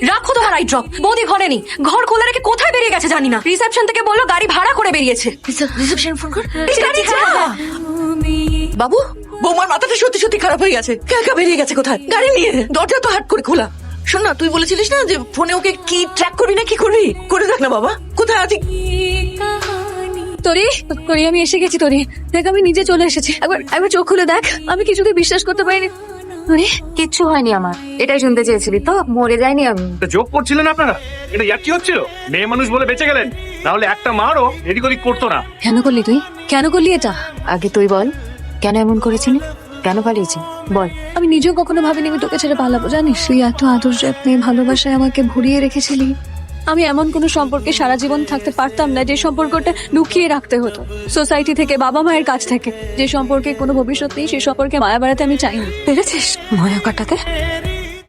রাখো তোমার I drop. বৌদি ঘরে নেই, ঘর খোলা রেখে কোথায় বেরিয়ে গেছে জানি না। রিসেপশন থেকে বললো গাড়ি ভাড়া করে বেরিয়েছে। রিসেপশন ফোন কর। গাড়ি যা। বাবু, বৌমার মাথাটা সত্যি সত্যি খারাপ হয়ে গেছে। একা বেরিয়ে গেছে কোথায়? গাড়ি নিয়ে, দরজা তো হাট করে খোলা। শোন না, তুই বলেছিলিস না যে ফোনে ওকে কি ট্র্যাক করবি না কি করবি, করে দেখ না বাবা কোথায় আছে। তোরি তোরি আমি এসে গেছি। তোরি দেখ, আমি নিজে চলে এসেছি। একবার চোখ খুলে দেখ, আমি কিছুতে বিশ্বাস করতে পারিনি। তোরি কিচ্ছু হয়নি আমার, এটাই শুনতে চেয়েছিলি তো? মরে যায়নি আমি। যোগ করছিলেন আপনারা? এটা ইয়ার্কি হচ্ছিল? মেয়ে মানুষ বলে বেঁচে গেলেন, নাহলে একটা মারও এদিক ওদিক করতো না। কেন করলি তুই? কেন করলি এটা? আগে তুই বল, কেন এমন করেছিলি? কেন পালিয়েছি বল। আমি নিজেও কখনো ভাবিনি আমি তোকে ছেড়ে পালাবো, জানিস? তুই এত আদর যত্নে ভালোবাসায় আমাকে ভরিয়ে রেখেছিলি। আমি এমন কোন সম্পর্কে সারা জীবন থাকতে পারতাম না যে সম্পর্কটা লুকিয়ে রাখতে হতো সোসাইটি থেকে, বাবা মায়ের কাছ থেকে। যে সম্পর্কে কোনো ভবিষ্যৎ নেই, সে সম্পর্কে মায়া বাড়াতে আমি চাইনি। পেরেছিস মায়া কাটাতে?